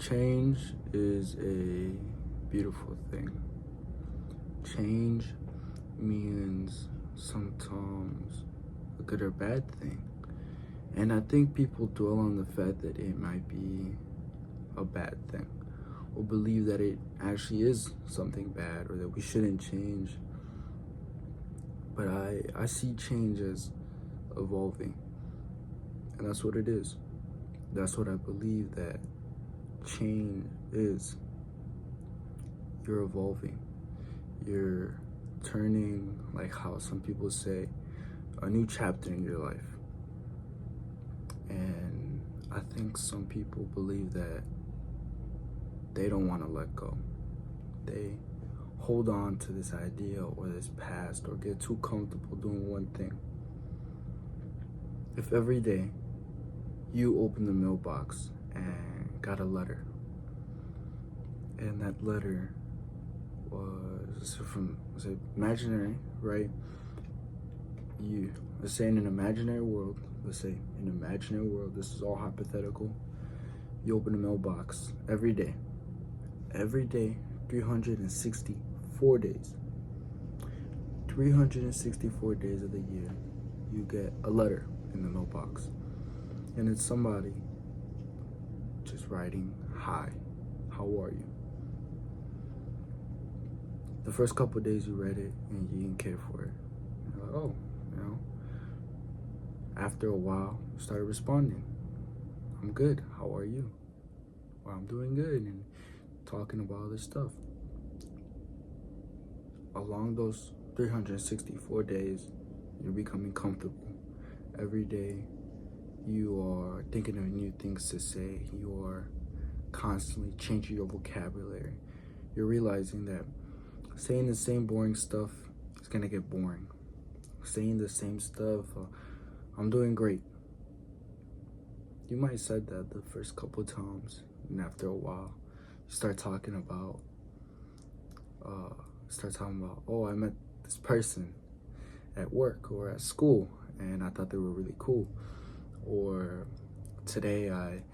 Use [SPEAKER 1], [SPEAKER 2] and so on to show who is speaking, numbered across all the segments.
[SPEAKER 1] Change is a beautiful thing. Change means sometimes a good or bad thing. And I think people dwell on the fact that it might be a bad thing or believe that it actually is something bad or that we shouldn't change. But I see change as evolving. And that's what it is. That's what I believe that change is. You're evolving. You're turning, like how some people say, a new chapter in your life. And I think some people believe that they don't want to let go. They hold on to this idea or this past or get too comfortable doing one thing. If every day you open the mailbox and got a letter, and that letter was imaginary, right? Let's say in an imaginary world, this is all hypothetical. You open the mailbox every day, 364 days. 364 days of the year, you get a letter in the mailbox. And it's somebody just writing, "Hi, how are you?" The first couple of days you read it and you didn't care for it. You're like, oh, you know. After a while, you started responding. "I'm good, how are you?" "Well, I'm doing good," and talking about all this stuff. Along those 364 days, you're becoming comfortable. Every day, you are thinking of new things to say. You are constantly changing your vocabulary. You're realizing that saying the same boring stuff is gonna get boring. Saying the same stuff, "I'm doing great." You might have said that the first couple of times, and after a while, you start talking about, "Oh, I met this person at work or at school, and I thought they were really cool." Or, "Today I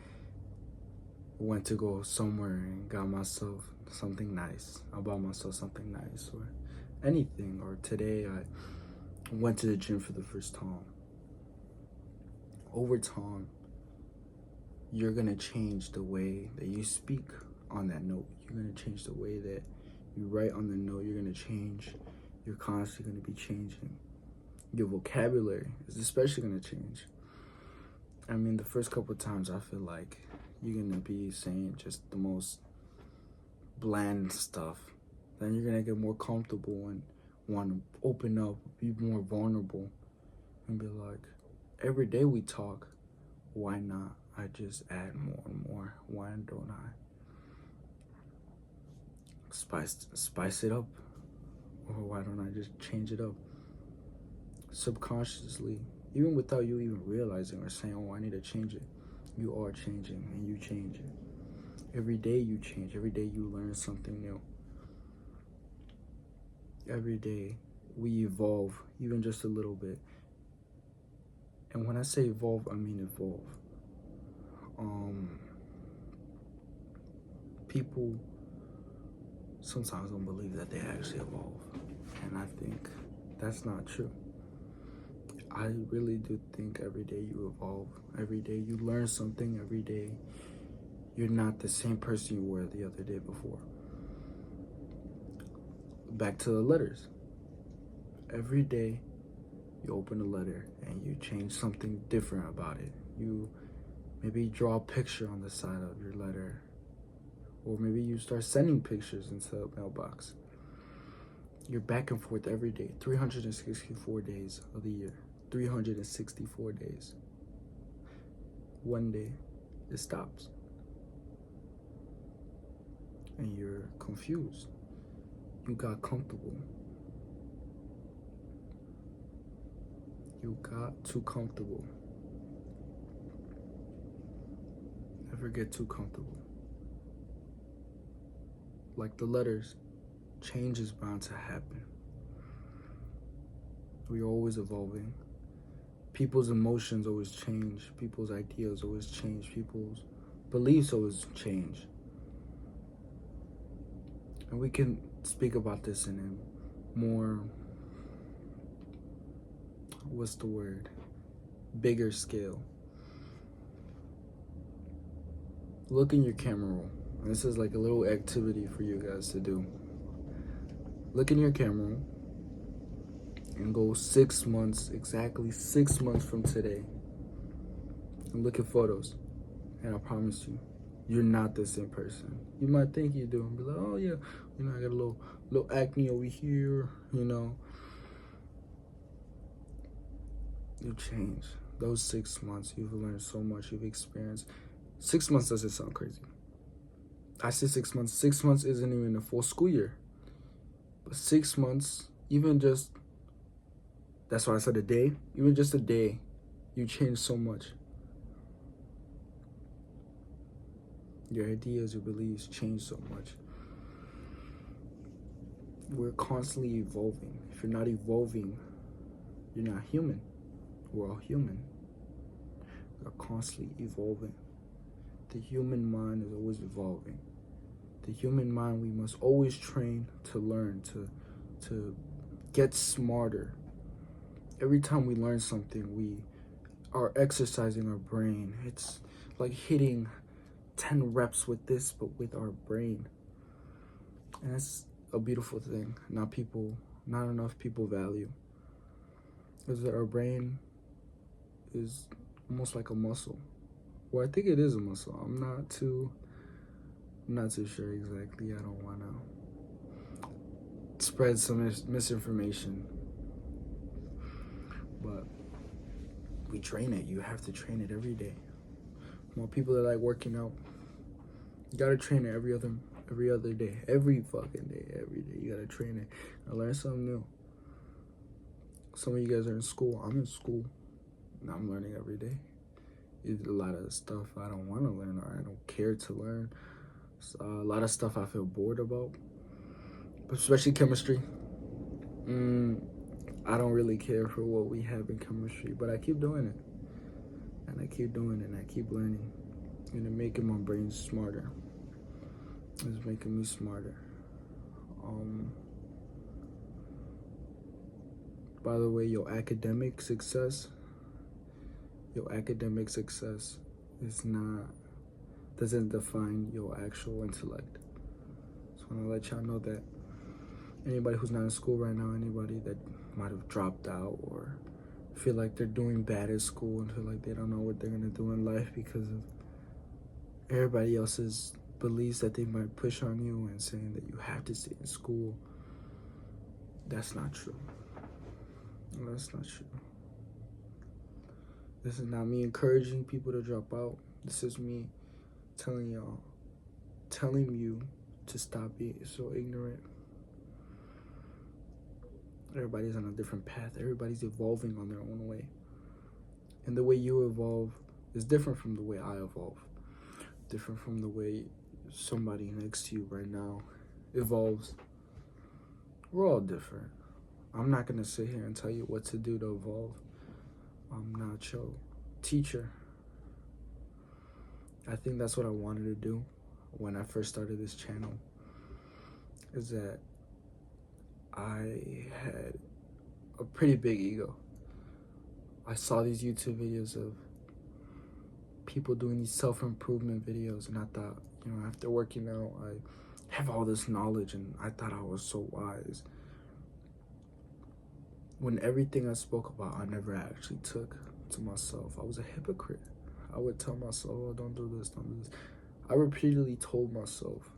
[SPEAKER 1] went to go somewhere and got myself something nice. I bought myself something nice," or anything. Or, "Today I went to the gym for the first time." Over time, you're gonna change the way that you speak on that note. You're gonna change the way that you write on the note. You're gonna change. You're constantly gonna be changing. Your vocabulary is especially gonna change. I mean, the first couple of times, I feel like you're gonna be saying just the most bland stuff. Then you're gonna get more comfortable and want to open up, be more vulnerable, and be like, every day we talk, why not I just add more and more? Why don't I spice it up? Or why don't I just change it up? Subconsciously, even without you even realizing or saying, "Oh, I need to change it," you are changing and you change it. Every day you change. Every day you learn something new. Every day we evolve, even just a little bit. And when I say evolve, I mean evolve. People sometimes don't believe that they actually evolve. And I think that's not true. I really do think every day you evolve. Every day you learn something. Every day you're not the same person you were the other day before. Back to the letters. Every day you open a letter and you change something different about it. You maybe draw a picture on the side of your letter, or maybe you start sending pictures into the mailbox. You're back and forth every day, 364 days of the year, 364 days. One day, it stops. And you're confused. You got comfortable. You got too comfortable. Never get too comfortable. Like the letters, change is bound to happen. We're always evolving. People's emotions always change. People's ideas always change. People's beliefs always change. And we can speak about this in a more, what's the word, bigger scale. Look in your camera roll. This is like a little activity for you guys to do. Look in your camera roll and go 6 months, exactly 6 months from today, and look at photos. And I promise you, you're not the same person. You might think you do and be like, oh yeah, I got a little acne over here, You change. Those 6 months, you've learned so much, you've experienced. 6 months doesn't sound crazy. I say 6 months. 6 months isn't even a full school year. But 6 months, even just, that's why I said a day, even just a day, you change so much. Your ideas, your beliefs change so much. We're constantly evolving. If you're not evolving, you're not human. We're all human. We're constantly evolving. The human mind is always evolving. The human mind, we must always train to learn, to get smarter. Every time we learn something, we are exercising our brain. It's like hitting 10 reps with this, but with our brain. And that's a beautiful thing. Not enough people value. Is that our brain is almost like a muscle. Well, I think it is a muscle. I'm not too sure exactly. I don't want to spread some misinformation. But we train it. You have to train it every day. More people that like working out, you gotta train it every other day. Every fucking day. Every day. You gotta train it. I learn something new. Some of you guys are in school. I'm in school. And I'm learning every day. It's a lot of stuff I don't want to learn or I don't care to learn. A lot of stuff I feel bored about. But especially chemistry. I don't really care for what we have in chemistry, but I keep doing it. And I keep doing it and I keep learning. And it's making my brain smarter. It's making me smarter. By the way, your academic success doesn't define your actual intellect. So I want to let y'all know that anybody who's not in school right now, anybody that might have dropped out or feel like they're doing bad at school and feel like they don't know what they're going to do in life because of everybody else's beliefs that they might push on you and saying that you have to stay in school. That's not true. That's not true. This is not me encouraging people to drop out. This is me telling you to stop being so ignorant. Everybody's on a different path. Everybody's evolving on their own way. And the way you evolve is different from the way I evolve. Different from the way somebody next to you right now evolves. We're all different. I'm not going to sit here and tell you what to do to evolve. I'm not your teacher. I think that's what I wanted to do when I first started this channel, is that I had a pretty big ego. I saw these YouTube videos of people doing these self-improvement videos, and I thought, after working out, I have all this knowledge, and I thought I was so wise. When everything I spoke about, I never actually took to myself. I was a hypocrite. I would tell myself, oh, don't do this, don't do this. I repeatedly told myself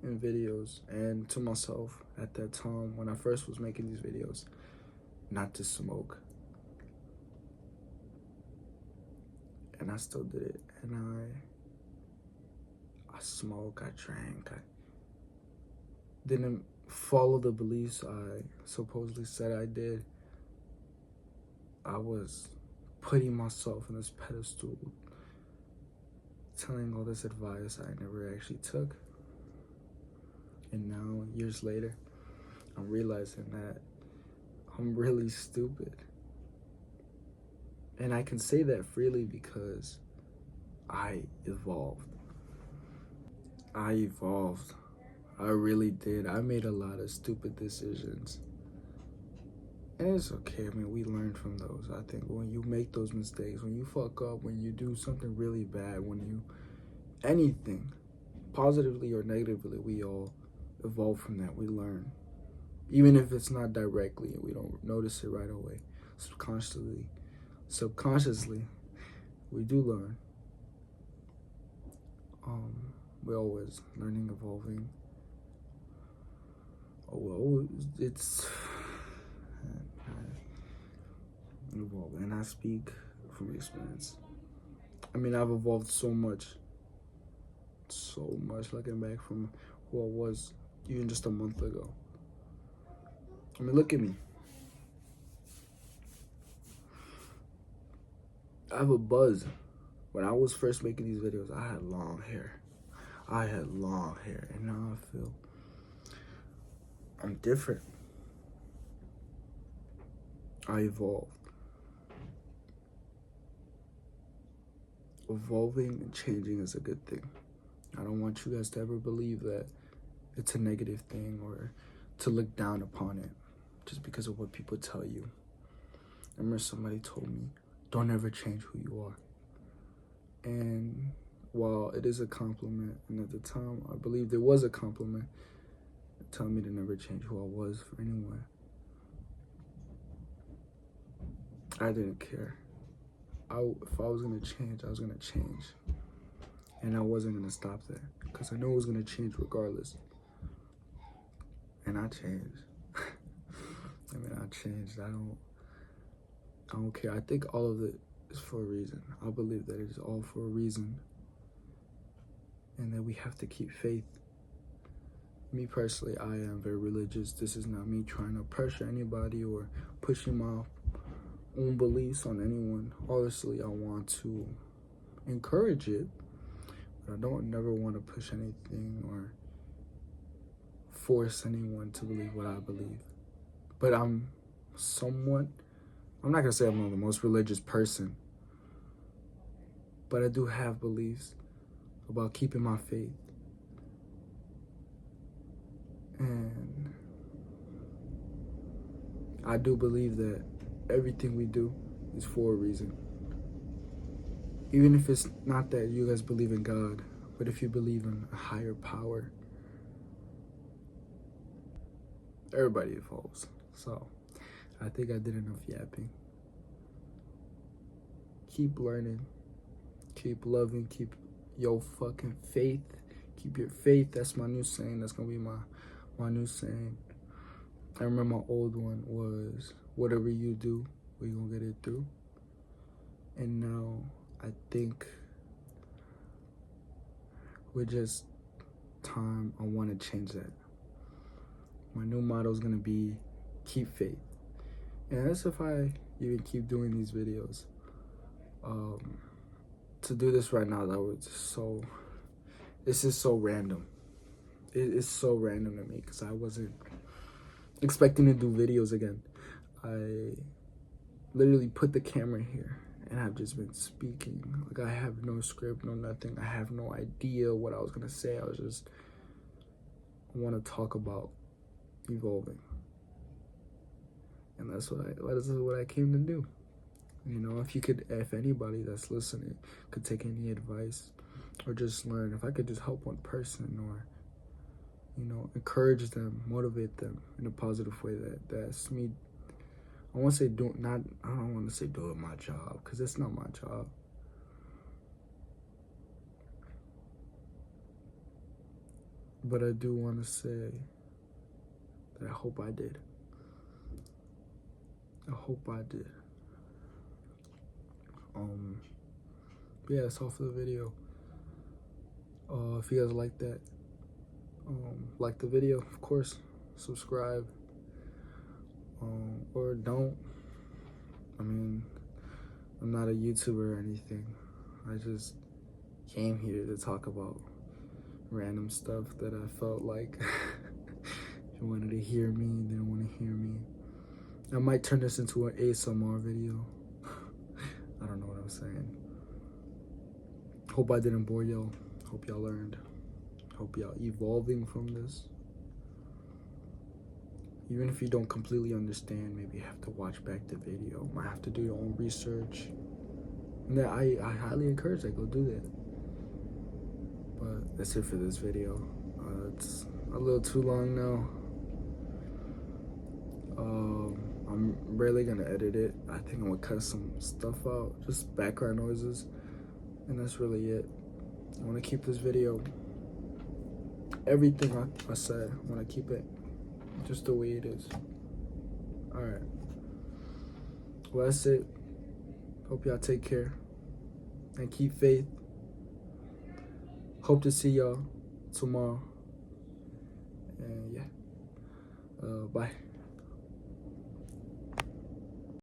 [SPEAKER 1] in videos and to myself at that time when I first was making these videos not to smoke. And I still did it. And I smoked, I drank, I didn't follow the beliefs I supposedly said I did. I was putting myself in this pedestal, telling all this advice I never actually took. And now, years later, I'm realizing that I'm really stupid. And I can say that freely because I evolved. I I really did. I made a lot of stupid decisions. And it's okay. I mean, we learn from those. I think when you make those mistakes, when you fuck up, when you do something really bad, when you anything, positively or negatively, we all evolve from that. We learn. Even if it's not directly and we don't notice it right away. Subconsciously, we do learn. We're always learning, evolving. Oh, well, it's evolving, and I speak from experience. I mean, I've evolved so much looking back from who I was even just a month ago. I mean, look at me. I have a buzz. When I was first making these videos, I had long hair. And now I feel I'm different. I evolved. Evolving and changing is a good thing. I don't want you guys to ever believe that it's a negative thing or to look down upon it just because of what people tell you. I remember somebody told me, don't ever change who you are. And while it is a compliment, and at the time I believed it was a compliment, telling me to never change who I was for anyone, I didn't care. If I was gonna change, I was gonna change. And I wasn't gonna stop that because I knew it was gonna change regardless. And I changed. I changed. I don't care. I think all of it is for a reason. I believe that it is all for a reason. And that we have to keep faith. Me personally, I am very religious. This is not me trying to pressure anybody or pushing my own beliefs on anyone. Honestly, I want to encourage it, but I don't never want to push anything or force anyone to believe what I believe. But I'm not gonna say I'm the most religious person, but I do have beliefs about keeping my faith. And I do believe that everything we do is for a reason. Even if it's not that you guys believe in God, but if you believe in a higher power, everybody evolves. So I think I did enough yapping. Keep learning, keep loving, keep your fucking faith. Keep your faith. That's my new saying. That's gonna be my new saying. I remember my old one was, whatever you do, we gonna get it through. And now I think with just time, I want to change that. My new motto is gonna be keep faith. And that's if I even keep doing these videos. To do this right now, this is so random. It's so random to me because I wasn't expecting to do videos again. I literally put the camera here and I've just been speaking. Like, I have no script, no nothing. I have no idea what I was gonna say. I want to talk about evolving. And that's what I came to do. You know, if anybody that's listening could take any advice or just learn, if I could just help one person or, you know, encourage them, motivate them in a positive way, that's me. I don't want to say doing my job, because it's not my job. But I do want to say that I hope I did. Yeah, that's all for the video. If you guys like that, like the video, of course, subscribe, or don't. I mean, I'm not a YouTuber or anything. I just came here to talk about random stuff that I felt like if you wanted to hear me, you didn't want to hear me. I might turn this into an ASMR video. I don't know what I'm saying. Hope I didn't bore y'all. Hope y'all learned. Hope y'all evolving from this. Even if you don't completely understand, maybe you have to watch back the video. Might have to do your own research. And then I highly encourage that. Go do that. But that's it for this video. It's a little too long now. I'm barely gonna edit it. I think I'm gonna cut some stuff out, just background noises, and that's really it. I want to keep this video, everything I said, I want to keep it just the way it is. Alright, well, that's it. Hope y'all take care and keep faith. Hope to see y'all tomorrow. And yeah, bye.